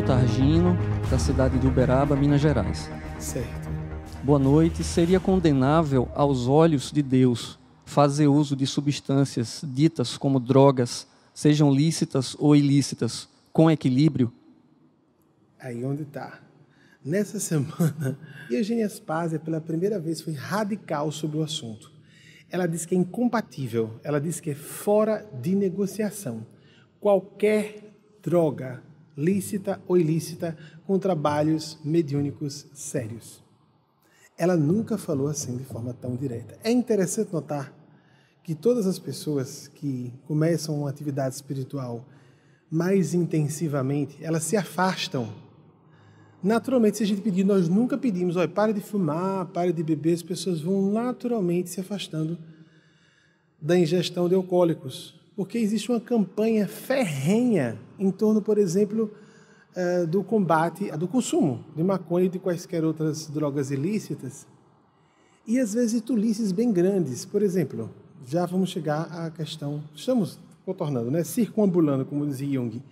Targino, da cidade de Uberaba, Minas Gerais. Certo. Boa noite. Seria condenável aos olhos de Deus fazer uso de substâncias ditas como drogas, sejam lícitas ou ilícitas, com equilíbrio? Aí onde está. Nessa semana, Eugênia Aspásia, pela primeira vez, foi radical sobre o assunto. Ela disse que é incompatível, ela disse que é fora de negociação. Qualquer droga, lícita ou ilícita, com trabalhos mediúnicos sérios. Ela nunca falou assim de forma tão direta. É interessante notar que todas as pessoas que começam uma atividade espiritual mais intensivamente, elas se afastam. Naturalmente, se a gente pedir, nós nunca pedimos, olha, pare de fumar, pare de beber, as pessoas vão naturalmente se afastando da ingestão de alcoólicos, porque existe uma campanha ferrenha em torno, por exemplo, do combate, do consumo de maconha e de quaisquer outras drogas ilícitas, e às vezes tolices bem grandes. Por exemplo, já vamos chegar à questão, estamos contornando, né? Circunambulando, como dizia Jung.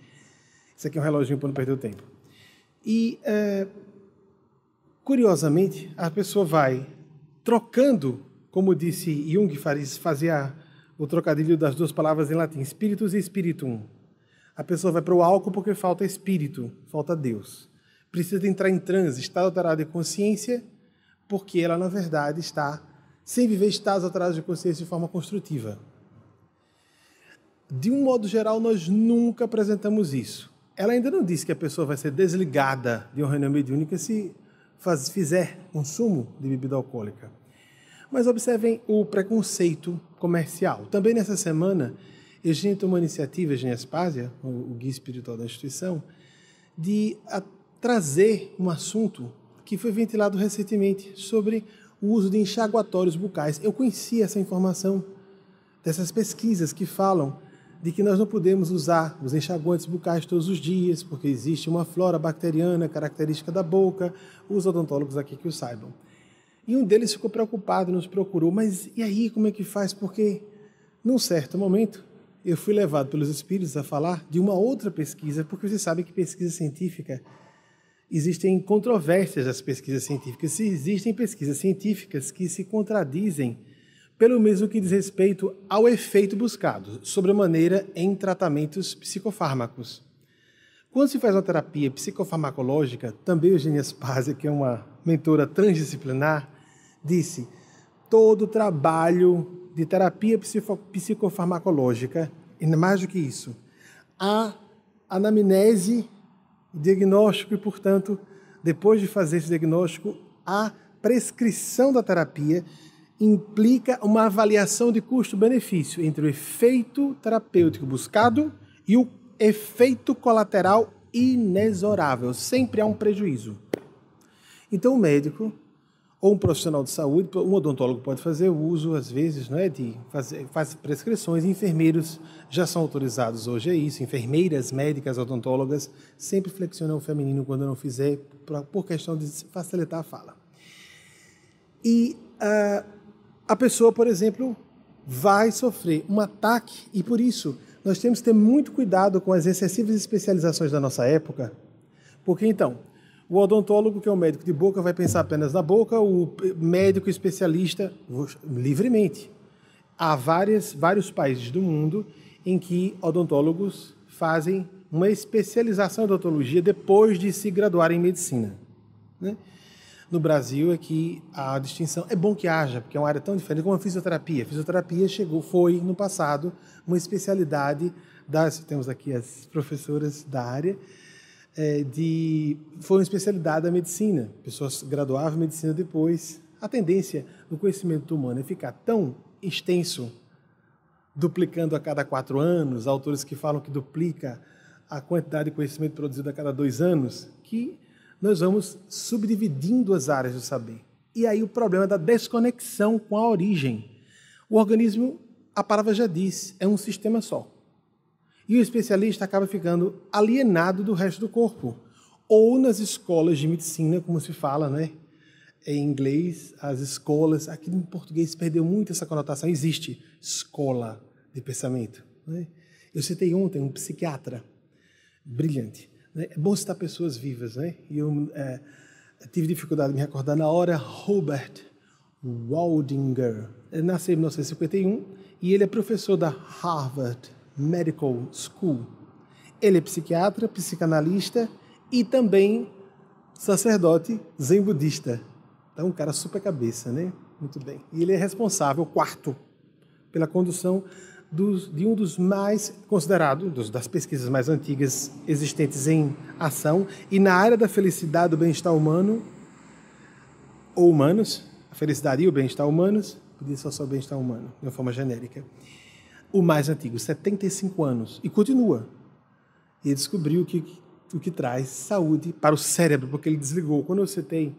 Isso aqui é um reloginho para não perder o tempo. E, curiosamente, a pessoa vai trocando, como disse Jung, fazia o trocadilho das duas palavras em latim, spiritus e spiritum. A pessoa vai para o álcool porque falta espírito, falta Deus. Precisa entrar em transe, estado alterado de consciência, porque ela, na verdade, está sem viver estados alterados de consciência de forma construtiva. De um modo geral, nós nunca apresentamos isso. Ela ainda não disse que a pessoa vai ser desligada de uma reunião mediúnica se fizer consumo de bebida alcoólica. Mas observem o preconceito comercial. Também nessa semana, Eugênia tomou a iniciativa, Eugênia Aspásia, o guia espiritual da instituição, de trazer um assunto que foi ventilado recentemente sobre o uso de enxaguatórios bucais. Eu conhecia essa informação dessas pesquisas que falam de que nós não podemos usar os enxaguantes bucais todos os dias, porque existe uma flora bacteriana característica da boca, os odontólogos aqui que o saibam. E um deles ficou preocupado, nos procurou, mas e aí como é que faz? Porque, num certo momento, eu fui levado pelos espíritos a falar de uma outra pesquisa, porque vocês sabem que pesquisa científica, existem controvérsias das pesquisas científicas. Se existem pesquisas científicas que se contradizem pelo mesmo que diz respeito ao efeito buscado, sobremaneira em tratamentos psicofármacos. Quando se faz uma terapia psicofarmacológica, também Eugênia Aspásia, que é uma mentora transdisciplinar, disse: todo trabalho de terapia psicofarmacológica, e mais do que isso, a anamnese, diagnóstico e, portanto, depois de fazer esse diagnóstico, a prescrição da terapia implica uma avaliação de custo-benefício entre o efeito terapêutico buscado e o efeito colateral inexorável. Sempre há um prejuízo. Então, o médico ou um profissional de saúde, um odontólogo pode fazer uso, às vezes, não é, faz prescrições. Enfermeiros já são autorizados hoje a isso. Enfermeiras, médicas, odontólogas sempre flexionam o feminino quando não fizer, por questão de facilitar a fala. E a pessoa, por exemplo, vai sofrer um ataque e, por isso, nós temos que ter muito cuidado com as excessivas especializações da nossa época, porque, então, o odontólogo, que é o médico de boca, vai pensar apenas na boca, o médico especialista, livremente. Há vários países do mundo em que odontólogos fazem uma especialização em odontologia depois de se graduarem em medicina, né? No Brasil é que a distinção, é bom que haja, porque é uma área tão diferente como a fisioterapia. A fisioterapia foi, no passado, uma especialidade temos aqui as professoras da área, foi uma especialidade da medicina. Pessoas graduavam em medicina depois. A tendência do conhecimento humano é ficar tão extenso, duplicando a cada 4 anos, autores que falam que duplica a quantidade de conhecimento produzido a cada 2 anos, que nós vamos subdividindo as áreas do saber. E aí o problema é da desconexão com a origem. O organismo, a palavra já diz, é um sistema só. E o especialista acaba ficando alienado do resto do corpo. Ou nas escolas de medicina, como se fala, né? Em inglês, as escolas, aqui em português perdeu muito essa conotação. Existe escola de pensamento, né? Eu citei ontem um psiquiatra brilhante. né? É bom citar pessoas vivas, né? E eu tive dificuldade de me recordar na hora. Robert Waldinger. Ele nasceu em 1951 e ele é professor da Harvard Medical School. Ele é psiquiatra, psicanalista e também sacerdote zen budista. Então, um cara super cabeça, né? Muito bem. E ele é responsável, quarto, pela condução de um dos mais considerados, das pesquisas mais antigas existentes em ação, e na área da felicidade, do bem-estar humano, ou humanos, a felicidade e o bem-estar humanos, podia ser só o bem-estar humano, de uma forma genérica. O mais antigo, 75 anos, e continua. E ele descobriu o que traz saúde para o cérebro, porque ele desligou. Quando eu citei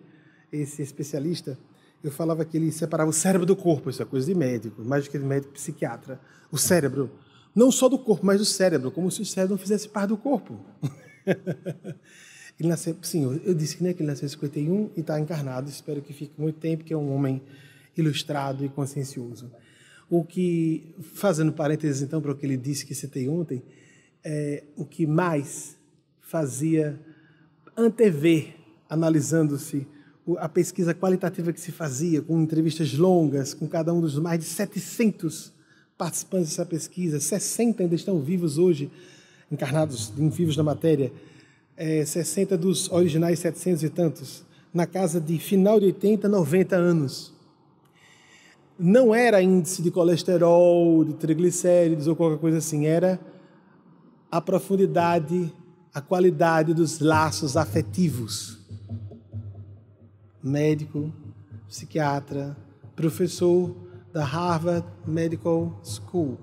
esse especialista, eu falava que ele separava o cérebro do corpo, isso é coisa de médico, mais do que de médico psiquiatra. O cérebro, não só do corpo, mas do cérebro, como se o cérebro não fizesse parte do corpo. Ele nasceu, sim, eu disse que, né, que ele nasceu em 51 e está encarnado, espero que fique muito tempo, que é um homem ilustrado e consciencioso. O que, fazendo parênteses então para o que ele disse que citei ontem, o que mais fazia antever, analisando-se a pesquisa qualitativa que se fazia, com entrevistas longas, com cada um dos mais de 700 participantes dessa pesquisa, 60 ainda estão vivos hoje, encarnados, vivos na matéria, 60 dos originais 700 e tantos, na casa de final de 80, 90 anos. Não era índice de colesterol, de triglicéridos ou qualquer coisa assim, era a profundidade, a qualidade dos laços afetivos. Médico, psiquiatra, professor da Harvard Medical School.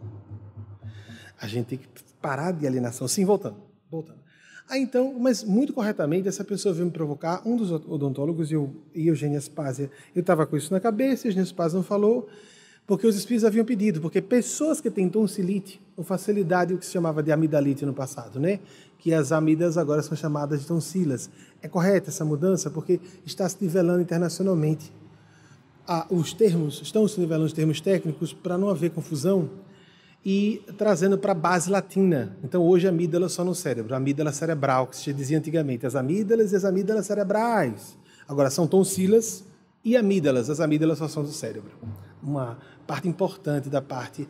A gente tem que parar de alienação. Sim, voltando. Então, mas muito corretamente, essa pessoa veio me provocar, um dos odontólogos, e Eugênia Spazia, eu estava com isso na cabeça, Eugênia Spazia não falou, porque os espíritos haviam pedido, porque pessoas que têm tonsilite, ou facilidade, o que se chamava de amidalite no passado, né? Que as amígdalas agora são chamadas de tonsilas. É correta essa mudança? Porque está se nivelando internacionalmente. Os termos, estão se nivelando os termos técnicos para não haver confusão e trazendo para a base latina. Então, hoje, a amígdala só no cérebro, a amígdala cerebral, que se dizia antigamente, as amígdalas e as amígdalas cerebrais. Agora, são tonsilas e amígdalas, as amígdalas só são do cérebro. Uma parte importante da parte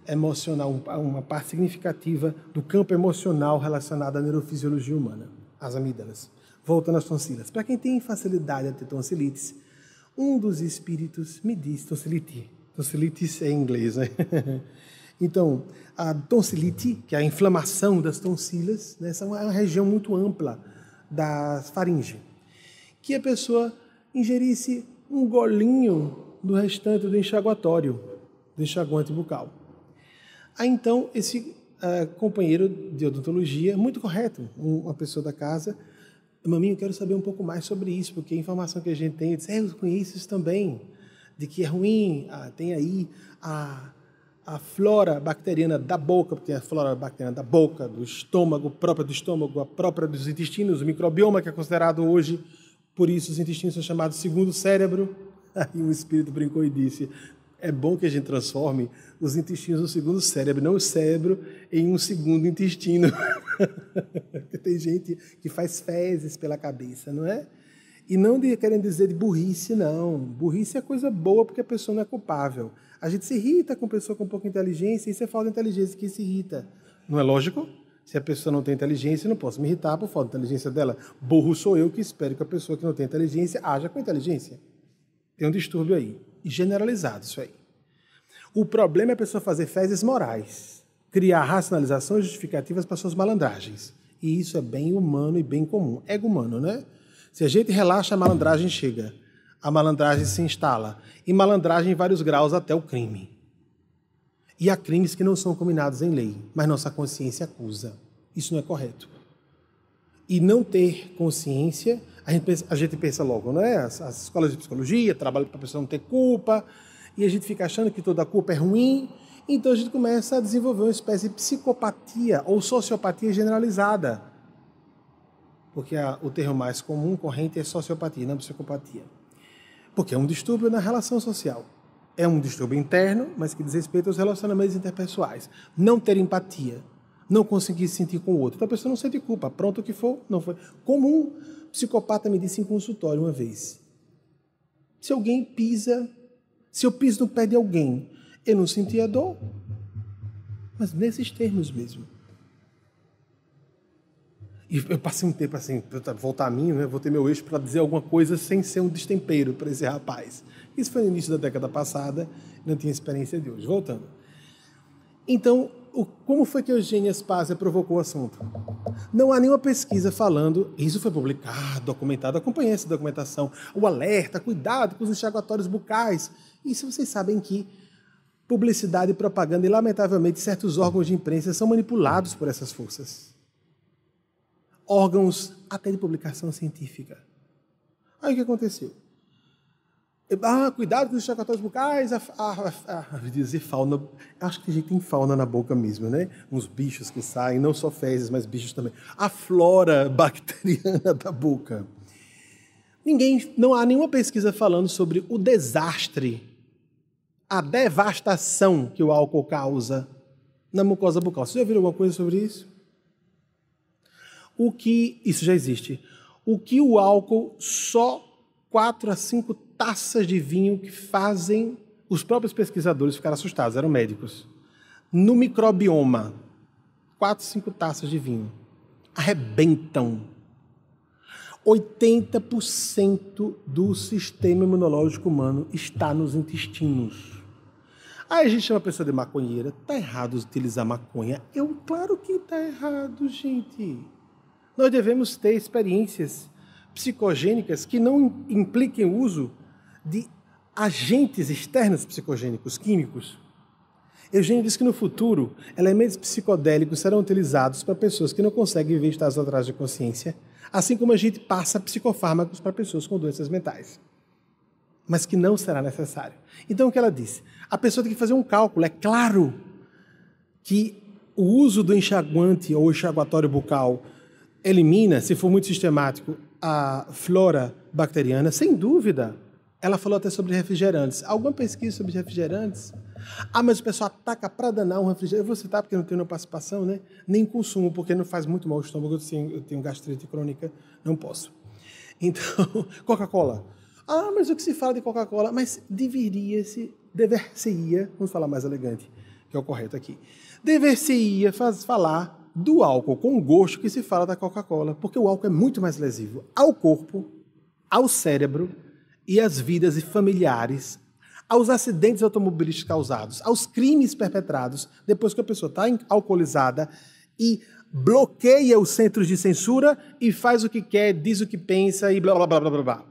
emocional, uma parte significativa do campo emocional relacionado à neurofisiologia humana, as amígdalas. Voltando às tonsilas. Para quem tem facilidade a ter tonsilites, um dos espíritos me diz, tonsilites é em inglês, né? Então, a tonsilite, que é a inflamação das tonsilas, né, é uma região muito ampla da faringe, que a pessoa ingerisse um golinho do restante do enxaguatório, do enxaguante bucal. Aí, então, esse companheiro de odontologia, muito correto, uma pessoa da casa, maminho, eu quero saber um pouco mais sobre isso, porque a informação que a gente tem, eu disse, eu conheço isso também, de que é ruim, tem aí a flora bacteriana da boca, porque a flora bacteriana da boca, do estômago, própria do estômago, a própria dos intestinos, o microbioma que é considerado hoje, por isso os intestinos são chamados segundo cérebro. Aí um espírito brincou e disse, é bom que a gente transforme os intestinos no segundo cérebro, não o cérebro em um segundo intestino. Porque tem gente que faz fezes pela cabeça, não é? E não querem dizer de burrice, não. Burrice é coisa boa porque a pessoa não é culpável. A gente se irrita com pessoa com pouca inteligência, e isso é falta de inteligência que se irrita. Não é lógico? Se a pessoa não tem inteligência, eu não posso me irritar por falta de inteligência dela. Burro sou eu que espero que a pessoa que não tem inteligência haja com inteligência. Tem um distúrbio aí. E generalizado isso aí. O problema é a pessoa fazer fezes morais. Criar racionalizações justificativas para suas malandragens. E isso é bem humano e bem comum. Ego humano, né? Se a gente relaxa, a malandragem chega. A malandragem se instala. E malandragem em vários graus até o crime. E há crimes que não são combinados em lei, mas nossa consciência acusa. Isso não é correto. E não ter consciência, a gente pensa logo, não é? As escolas de psicologia trabalham para a pessoa não ter culpa, e a gente fica achando que toda culpa é ruim, então a gente começa a desenvolver uma espécie de psicopatia ou sociopatia generalizada. Porque o termo mais comum, corrente, é sociopatia, não psicopatia. Porque é um distúrbio na relação social. É um distúrbio interno, mas que diz respeito aos relacionamentos interpessoais. Não ter empatia. não conseguir sentir com o outro. Então a pessoa não sente culpa. Pronto, o que for, não foi. Como um psicopata me disse em consultório uma vez. Se eu piso no pé de alguém, eu não sentia dor. Mas nesses termos mesmo. E eu passei um tempo assim, para voltar a mim, né? Vou ter meu eixo para dizer alguma coisa sem ser um destempero para esse rapaz. Isso foi no início da década passada, não tinha experiência de hoje. Voltando. Então, como foi que Eugênia Spazia provocou o assunto? Não há nenhuma pesquisa falando, isso foi publicado, documentado, acompanhei essa documentação, o alerta, cuidado com os enxaguatórios bucais. Isso vocês sabem que publicidade e propaganda, e lamentavelmente certos órgãos de imprensa são manipulados por essas forças. Órgãos até de publicação científica. Aí o que aconteceu? Cuidado com os enxaguatórios bucais, dizer fauna. Acho que a gente tem fauna na boca mesmo, né? Uns bichos que saem, não só fezes, mas bichos também. A flora bacteriana da boca. Não há nenhuma pesquisa falando sobre o desastre, a devastação que o álcool causa na mucosa bucal. Vocês já viram alguma coisa sobre isso? Isso já existe. O que o álcool, só 4 a 5 taças de vinho que fazem os próprios pesquisadores ficar assustados, eram médicos. No microbioma, 4, 5 taças de vinho arrebentam 80% do sistema imunológico humano está nos intestinos. Aí a gente chama a pessoa de maconheira. Está errado utilizar maconha? Claro que está errado, gente. Nós devemos ter experiências psicogênicas que não impliquem o uso de agentes externos psicogênicos, químicos. Eugênio diz que no futuro, elementos psicodélicos serão utilizados para pessoas que não conseguem viver estados atrás de consciência, assim como a gente passa psicofármacos para pessoas com doenças mentais. Mas que não será necessário. Então, o que ela disse? A pessoa tem que fazer um cálculo. É claro que o uso do enxaguante ou enxaguatório bucal elimina, se for muito sistemático, a flora bacteriana, sem dúvida. Ela falou até sobre refrigerantes. Alguma pesquisa sobre refrigerantes? Mas o pessoal ataca para danar um refrigerante. Eu vou citar porque não tenho participação, né? Nem consumo, porque não faz muito mal ao estômago. Eu tenho gastrite crônica, não posso. Então, Coca-Cola. Mas o que se fala de Coca-Cola? Mas dever-se-ia, vamos falar mais elegante, que é o correto aqui. Dever-se-ia falar do álcool com gosto que se fala da Coca-Cola, porque o álcool é muito mais lesivo ao corpo, ao cérebro e às vidas e familiares, aos acidentes automobilísticos causados, aos crimes perpetrados depois que a pessoa está alcoolizada e bloqueia os centros de censura e faz o que quer, diz o que pensa e blá, blá, blá, blá, blá, blá.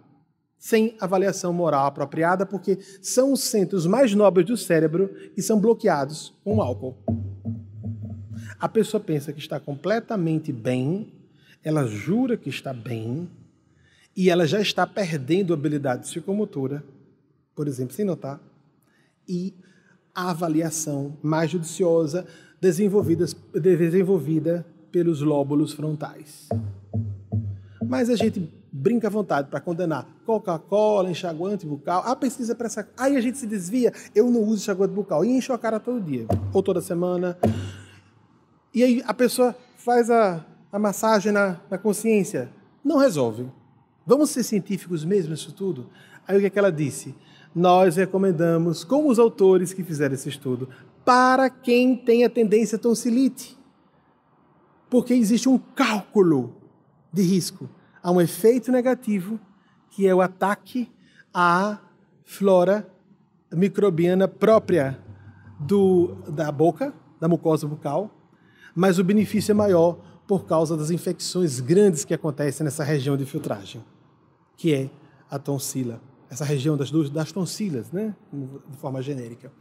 Sem avaliação moral apropriada, porque são os centros mais nobres do cérebro e são bloqueados com o álcool. A pessoa pensa que está completamente bem, ela jura que está bem, e ela já está perdendo a habilidade psicomotora, por exemplo, sem notar, e a avaliação mais judiciosa desenvolvida pelos lóbulos frontais. Mas a gente brinca à vontade para condenar Coca-Cola, enxaguante bucal. Pesquisa para essa. Aí a gente se desvia. Eu não uso enxaguante bucal. E encho a cara todo dia, ou toda semana. E aí a pessoa faz a massagem na consciência. Não resolve. Vamos ser científicos mesmo nisso tudo? Aí o que é que ela disse? Nós recomendamos, como os autores que fizeram esse estudo, para quem tem a tendência à tonsilite. Porque existe um cálculo de risco. Há um efeito negativo, que é o ataque à flora microbiana própria da boca, da mucosa bucal, mas o benefício é maior por causa das infecções grandes que acontecem nessa região de filtragem, que é a tonsila, essa região das tonsilas, né? De forma genérica.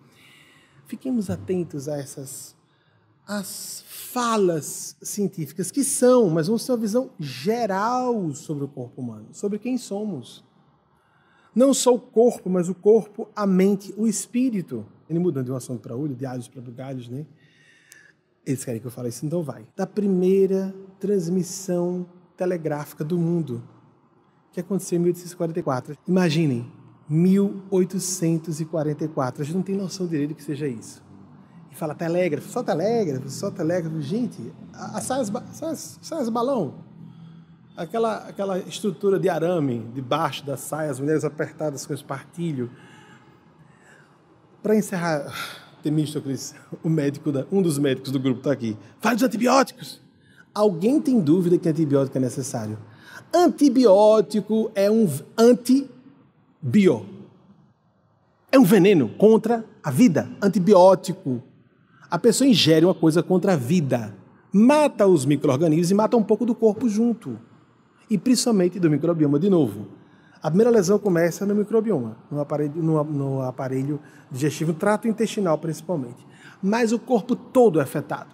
Fiquemos atentos a as falas científicas que mas vão ser uma visão geral sobre o corpo humano, sobre quem somos. Não só o corpo, mas o corpo, a mente, o espírito. Ele mudando de um assunto para outro, de alhos para bugalhos, né? Eles querem que eu fale isso, então vai. Da primeira transmissão telegráfica do mundo, que aconteceu em 1844. Imaginem, 1844. A gente não tem noção direito do que seja isso. e fala telégrafo, só telégrafo, só telégrafo. Gente, as saias balão, aquela estrutura de arame debaixo das saias, as mulheres apertadas com espartilho. Para encerrar, Temístocles, um dos médicos do grupo está aqui. Fala dos antibióticos. Alguém tem dúvida que antibiótico é necessário? Antibiótico é um antibio. É um veneno contra a vida. Antibiótico. A pessoa ingere uma coisa contra a vida. Mata os micro-organismos e mata um pouco do corpo junto. E principalmente do microbioma de novo. A primeira lesão começa no microbioma, no aparelho digestivo, no trato intestinal principalmente. Mas o corpo todo é afetado.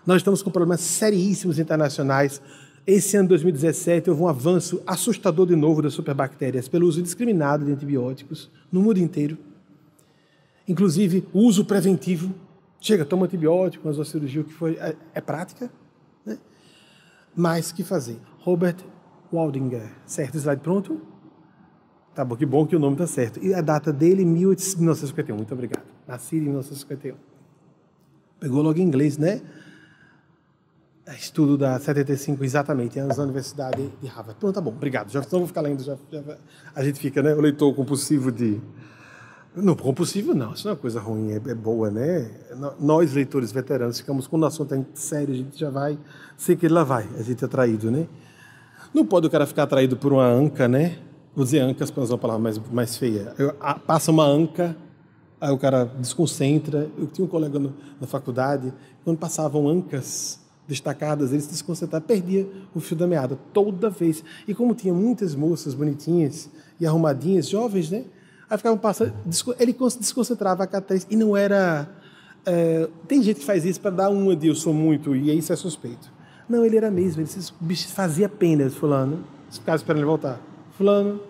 Nós estamos com problemas seríssimos internacionais. Esse ano, 2017, houve um avanço assustador de novo das superbactérias pelo uso indiscriminado de antibióticos no mundo inteiro. Inclusive, o uso preventivo. Chega, toma antibiótico, mas a cirurgia, o que foi, é prática. Né? Mas o que fazer? Robert Waldinger. Certo, slide pronto? Tá bom, que bom que o nome está certo. E a data dele, 1951. Muito obrigado. Nascido em 1951. Pegou logo em inglês, né? Estudo da 75, exatamente, na Universidade de Harvard. Pronto, tá bom, obrigado. Já não vou ficar lendo, a gente fica, né? O leitor compulsivo de... Não, compulsivo não, isso não é uma coisa ruim, é boa, né? Nós, leitores veteranos, ficamos, quando o assunto é sério, a gente já vai, sei que ele lá vai, a gente é atraído, né? Não pode o cara ficar atraído por uma anca, né? Vou dizer ancas para usar uma palavra mais feia. Passa uma anca, aí o cara desconcentra. Eu tinha um colega na faculdade, quando passavam ancas destacadas, ele se desconcentrava, perdia o fio da meada toda vez. E como tinha muitas moças bonitinhas e arrumadinhas, jovens, né? Aí ficavam passando, ele se desconcentrava a cada 3, e não era... tem gente que faz isso para dar uma de eu sou muito, e isso é suspeito. Não, ele era mesmo, ele fazia pena, fulano, ficava esperando ele voltar. Fulano.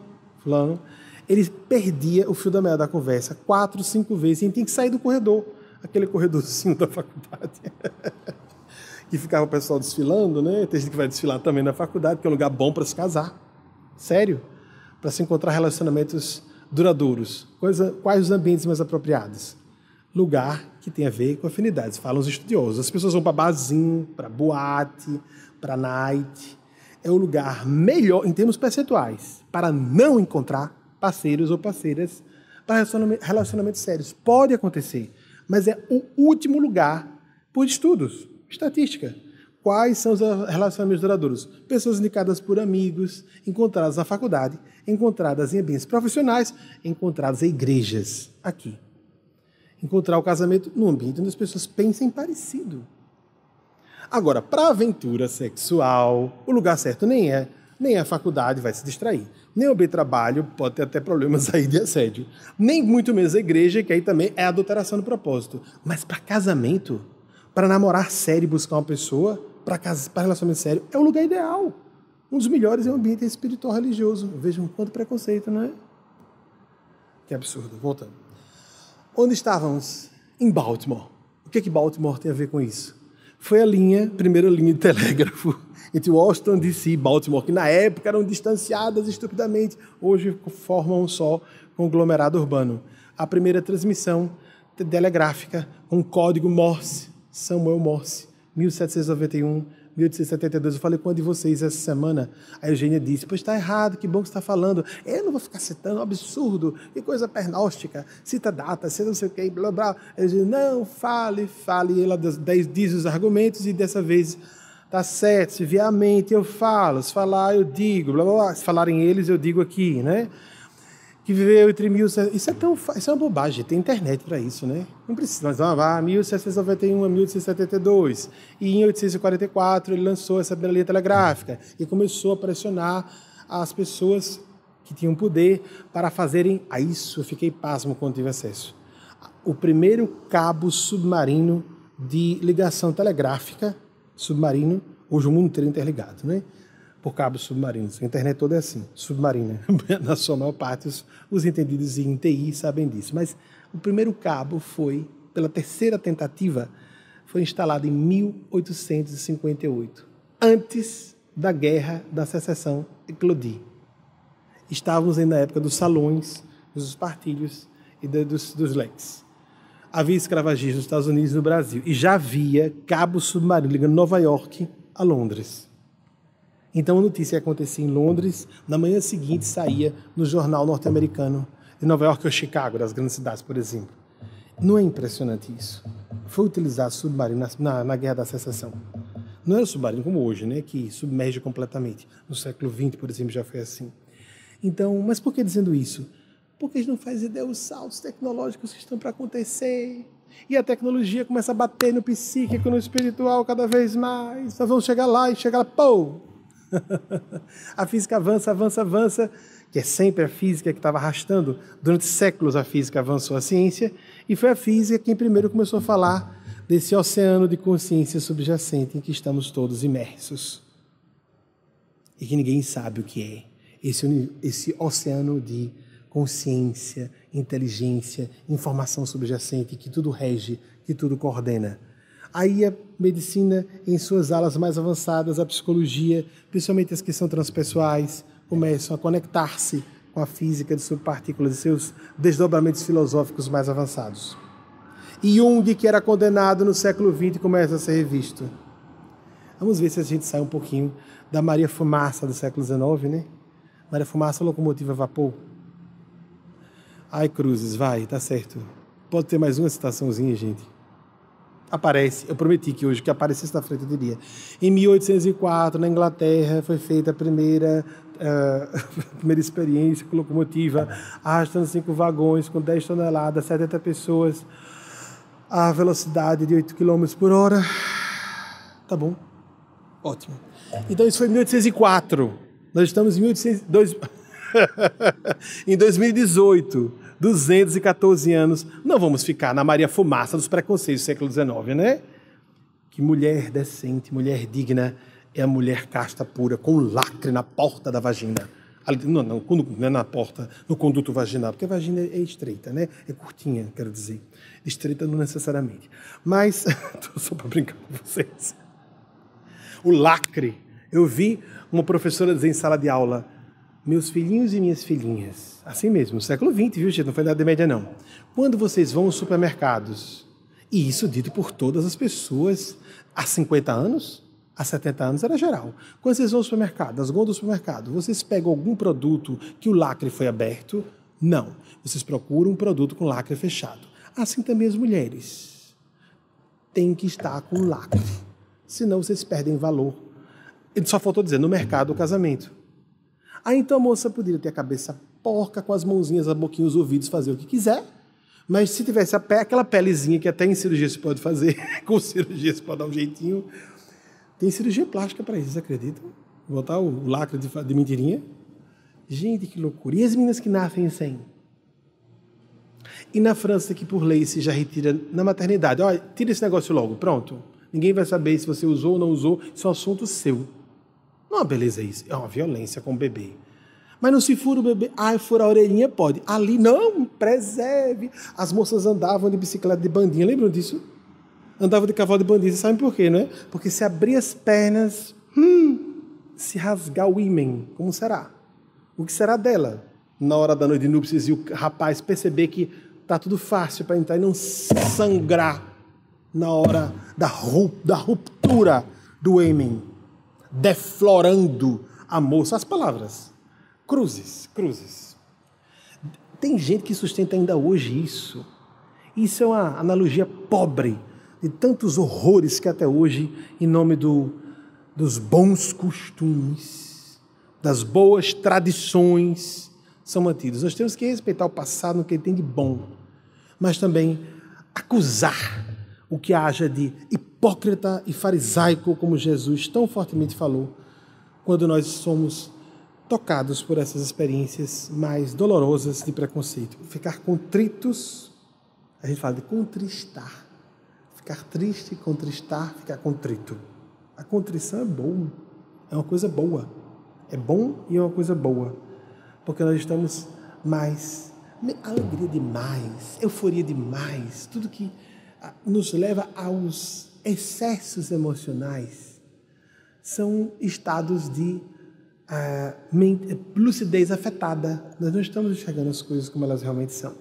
Ele perdia o fio da meada da conversa 4, 5 vezes, e a gente tinha que sair do corredor, aquele corredorzinho da faculdade. Que ficava o pessoal desfilando, né? Tem gente que vai desfilar também na faculdade, que é um lugar bom para se casar. Sério. Para se encontrar relacionamentos duradouros. Quais os ambientes mais apropriados? Lugar que tem a ver com afinidades. Falam os estudiosos. As pessoas vão para barzinho, para boate, para night. É o lugar melhor, em termos percentuais, para não encontrar parceiros ou parceiras para relacionamentos sérios. Pode acontecer, mas é o último lugar por estudos. Estatística. Quais são os relacionamentos duradouros? Pessoas indicadas por amigos, encontradas na faculdade, encontradas em ambientes profissionais, encontradas em igrejas. Aqui. Encontrar o casamento num ambiente onde as pessoas pensem parecido. Agora, para a aventura sexual, o lugar certo nem a faculdade vai se distrair. Nem o bem trabalho, pode ter até problemas aí de assédio. Nem muito menos a igreja, que aí também é adulteração do propósito. Mas para casamento, para namorar sério e buscar uma pessoa, para relacionamento sério, é o lugar ideal. Um dos melhores é o ambiente espiritual religioso. Vejam quanto preconceito, não é? Que absurdo. Voltando. Onde estávamos? Em Baltimore. O que Baltimore tem a ver com isso? Foi a primeira linha de telégrafo entre Washington, D.C. e Baltimore, que na época eram distanciadas estupidamente, hoje formam um só conglomerado urbano. A primeira transmissão telegráfica com código Morse, Samuel Morse, 1791, 1872. Eu falei com uma de vocês essa semana, a Eugênia disse, pois está errado, que bom que você está falando. Eu não vou ficar citando, um absurdo, que coisa pernóstica, cita data, cita não sei o que, blá, blá. Eu disse, não, fale. E ela diz os argumentos e dessa vez está certo, se vier a mente eu falo, se falar eu digo, blá, blá, blá. Se falarem eles eu digo aqui, né? Que viveu entre isso é uma bobagem, tem internet para isso, né? Não precisa, mas vamos lá, 1791 a 1872, e em 1844 ele lançou essa linha telegráfica e começou a pressionar as pessoas que tinham poder para fazerem, a isso eu fiquei pasmo quando tive acesso, o primeiro cabo submarino de ligação telegráfica, submarino, hoje o mundo inteiro interligado, né? Por cabos submarinos. A internet toda é assim, submarina. Na sua maior parte, os entendidos em TI sabem disso. Mas o primeiro cabo foi, pela terceira tentativa, foi instalado em 1858, antes da Guerra da Secessão eclodir. Estávamos ainda na época dos salões, dos partilhos e dos leques. havia escravagismo nos Estados Unidos e no Brasil. E já havia cabo submarino ligando Nova York a Londres. Então a notícia acontecia em Londres, na manhã seguinte saía no jornal norte-americano de Nova York ou Chicago, das grandes cidades, por exemplo. Não é impressionante isso? Foi utilizado submarino na Guerra da Secessão. Não era o submarino como hoje, né, que submerge completamente. No século XX, por exemplo, já foi assim. Então, mas por que dizendo isso? Porque a gente não faz ideia dos saltos tecnológicos que estão para acontecer. E a tecnologia começa a bater no psíquico, no espiritual cada vez mais. Nós vamos chegar lá e chegar lá, pô! A física avança, avança, avança, que é sempre a física que estava arrastando. Durante séculos a física avançou a ciência, e foi a física quem primeiro começou a falar desse oceano de consciência subjacente em que estamos todos imersos. E que ninguém sabe o que é. Esse oceano de consciência, inteligência, informação subjacente, que tudo rege, que tudo coordena. Aí a medicina, em suas alas mais avançadas, a psicologia, principalmente as que são transpessoais, começam a conectar-se com a física de subpartículas e seus desdobramentos filosóficos mais avançados. E Jung, que era condenado no século XX, começa a ser revisto. Vamos ver se a gente sai um pouquinho da Maria Fumaça do século XIX, né? Maria Fumaça, locomotiva a vapor. Ai, cruzes, vai, tá certo. Pode ter mais uma citaçãozinha, gente. Aparece, eu prometi que hoje que aparecesse na frente eu diria. Em 1804, na Inglaterra, foi feita a primeira experiência com locomotiva, arrastando 5 vagões com 10 toneladas, 70 pessoas, a velocidade de 8 km por hora. Tá bom, ótimo. Então isso foi em 1804. Nós estamos em 2018. 214 anos, não vamos ficar na Maria Fumaça dos preconceitos do século XIX, né? Que mulher decente, mulher digna é a mulher casta pura, com lacre na porta da vagina. Não é na porta, no conduto vaginal, porque a vagina é estreita, né? É curtinha, quero dizer. Estreita não necessariamente. Mas, só para brincar com vocês. O lacre. Eu vi uma professora dizer em sala de aula: meus filhinhos e minhas filhinhas, assim mesmo, no século XX, viu, gente? Não foi Idade Média, não. Quando vocês vão aos supermercados, e isso dito por todas as pessoas, há 50 anos, há 70 anos era geral. Quando vocês vão ao supermercado, nas gôndolas do supermercado, vocês pegam algum produto que o lacre foi aberto? Não. Vocês procuram um produto com lacre fechado. Assim também as mulheres. Tem que estar com lacre. Senão vocês perdem valor. Só faltou dizer, no mercado, o casamento. Aí então a moça poderia ter a cabeça porca, com as mãozinhas, a boquinha, os ouvidos, fazer o que quiser, mas se tivesse aquela pelezinha que até em cirurgia se pode fazer, com cirurgia se pode dar um jeitinho, tem cirurgia plástica para isso, vocês acreditam? Botar o lacre de mentirinha? Gente, que loucura. E as meninas que nascem sem? E na França, que por lei se já retira na maternidade, olha, tira esse negócio logo, pronto. Ninguém vai saber se você usou ou não usou, isso é um assunto seu. Não é uma beleza isso, é uma violência com o bebê. Mas não se fura o bebê, fura a orelhinha, pode. Ali, não, preserve. As moças andavam de bicicleta de bandinha, lembram disso? Andavam de cavalo de bandinha, sabem por quê, não é? Porque se abrir as pernas, se rasgar o ímen, como será? O que será dela? Na hora da noite de núpcias e o rapaz perceber que está tudo fácil para entrar e não sangrar na hora da ruptura do ímen. Deflorando a moça. As palavras. Cruzes, cruzes. Tem gente que sustenta ainda hoje isso. Isso é uma analogia pobre de tantos horrores que até hoje, em nome dos bons costumes, das boas tradições, são mantidos. Nós temos que respeitar o passado no que ele tem de bom, mas também acusar o que haja de hipócrita e farisaico, como Jesus tão fortemente falou, quando nós somos tocados por essas experiências mais dolorosas de preconceito. Ficar contritos, a gente fala de contristar. Ficar triste, contristar, ficar contrito. A contrição é bom, é uma coisa boa. É bom e é uma coisa boa, porque nós estamos mais, alegria demais, euforia demais, tudo que nos leva aos excessos emocionais são estados de lucidez afetada. Nós não estamos enxergando as coisas como elas realmente são.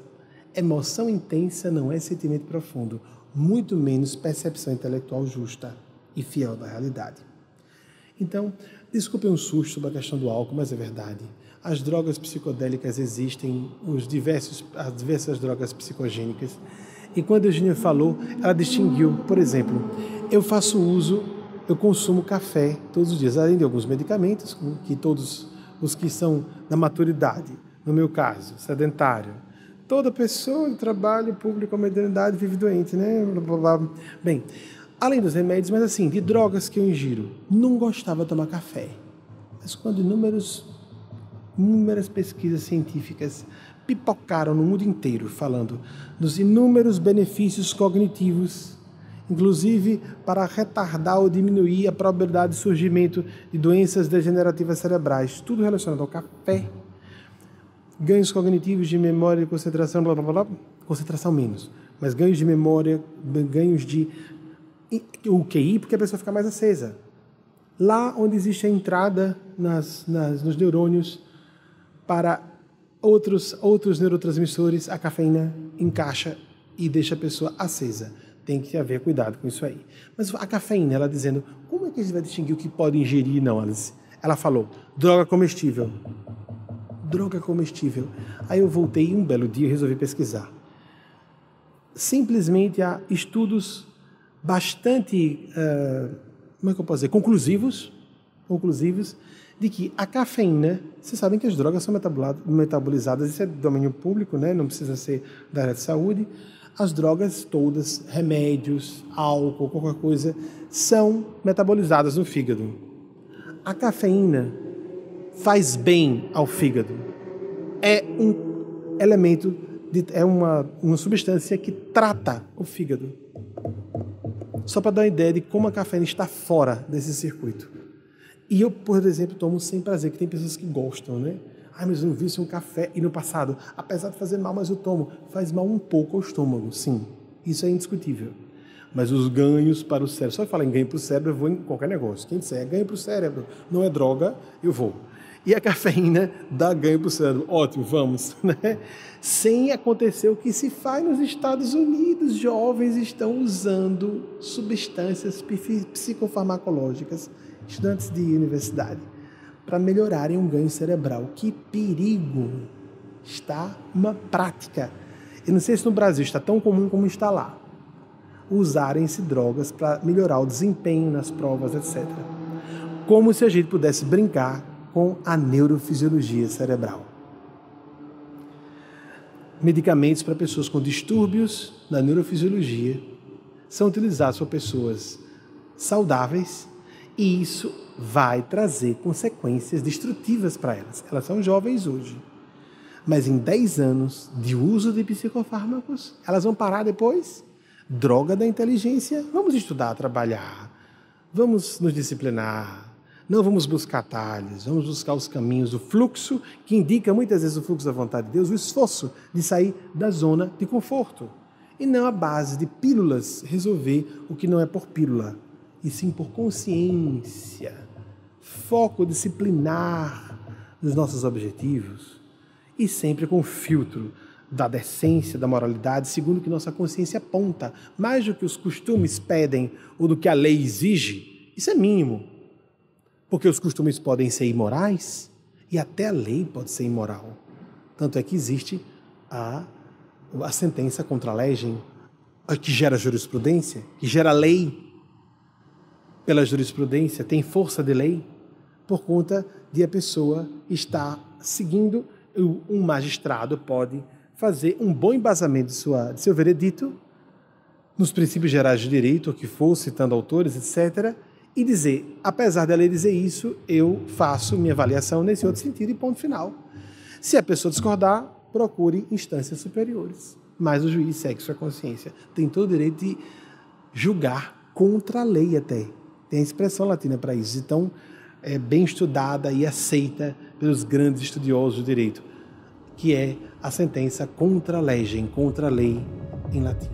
Emoção intensa não é sentimento profundo, muito menos percepção intelectual justa e fiel da realidade. Então, desculpem um susto sobre a questão do álcool, mas é verdade. As drogas psicodélicas existem, as diversas drogas psicogênicas. E quando a Eugênia falou, ela distinguiu, por exemplo, eu consumo café todos os dias, além de alguns medicamentos, que todos os que são da maturidade, no meu caso, sedentário. Toda pessoa de trabalho público ou mediunidade vive doente, né? Bem, além dos remédios, mas assim, de drogas que eu ingiro, não gostava de tomar café. Mas quando inúmeras pesquisas científicas pipocaram no mundo inteiro, falando dos inúmeros benefícios cognitivos, inclusive para retardar ou diminuir a probabilidade de surgimento de doenças degenerativas cerebrais, tudo relacionado ao café, ganhos cognitivos de memória e concentração, blá, blá, blá, concentração menos, mas ganhos de memória, ganhos de o QI, porque a pessoa fica mais acesa. Lá onde existe a entrada nos neurônios para outros neurotransmissores, a cafeína encaixa e deixa a pessoa acesa. Tem que haver cuidado com isso aí. Mas a cafeína, ela dizendo, como é que a gente vai distinguir o que pode ingerir e não? Ela falou, droga comestível. Droga comestível. Aí eu voltei um belo dia e resolvi pesquisar. Simplesmente há estudos bastante, como é que eu posso dizer, conclusivos, de que a cafeína, vocês sabem que as drogas são metabolizadas, isso é domínio público, né? Não precisa ser da área de saúde. As drogas todas, remédios, álcool, qualquer coisa, são metabolizadas no fígado. A cafeína faz bem ao fígado. É um elemento, é uma substância que trata o fígado. Só para dar uma ideia de como a cafeína está fora desse circuito. E eu, por exemplo, tomo sem prazer, que tem pessoas que gostam, né? Mas eu não vi um café e no passado, apesar de fazer mal, mas eu tomo. Faz mal um pouco ao estômago, sim. Isso é indiscutível. Mas os ganhos para o cérebro, só falar em ganho para o cérebro, eu vou em qualquer negócio. Quem disser ganho para o cérebro, não é droga, eu vou. E a cafeína dá ganho para o cérebro. Ótimo, vamos. Né? Sem acontecer o que se faz nos Estados Unidos. Jovens estão usando substâncias psicofarmacológicas, estudantes de universidade, para melhorarem um ganho cerebral. Que perigo! Está uma prática. Eu não sei se no Brasil está tão comum como está lá. Usarem-se drogas para melhorar o desempenho nas provas, etc. Como se a gente pudesse brincar com a neurofisiologia cerebral. Medicamentos para pessoas com distúrbios na neurofisiologia são utilizados por pessoas saudáveis e isso vai trazer consequências destrutivas para elas. Elas são jovens hoje, mas em 10 anos de uso de psicofármacos, elas vão parar depois? Droga da inteligência, vamos estudar, trabalhar, vamos nos disciplinar, não vamos buscar atalhos, vamos buscar os caminhos do fluxo, que indica muitas vezes o fluxo da vontade de Deus, o esforço de sair da zona de conforto. E não a base de pílulas resolver o que não é por pílula, e sim por consciência, foco disciplinar nos nossos objetivos, e sempre com o filtro da decência, da moralidade, segundo o que nossa consciência aponta, mais do que os costumes pedem ou do que a lei exige. Isso é mínimo. Porque os costumes podem ser imorais e até a lei pode ser imoral. Tanto é que existe a sentença contra a legem, que gera jurisprudência, que gera lei pela jurisprudência, tem força de lei, por conta de a pessoa estar seguindo, um magistrado pode fazer um bom embasamento de seu veredito, nos princípios gerais de direito, o que for, citando autores, etc., e dizer, apesar da lei dizer isso, eu faço minha avaliação nesse outro sentido e ponto final. Se a pessoa discordar, procure instâncias superiores. Mas o juiz segue sua consciência. Tem todo o direito de julgar contra a lei até. Tem a expressão latina para isso. Então, é bem estudada e aceita pelos grandes estudiosos do direito, que é a sentença contra legem, contra a lei em latim.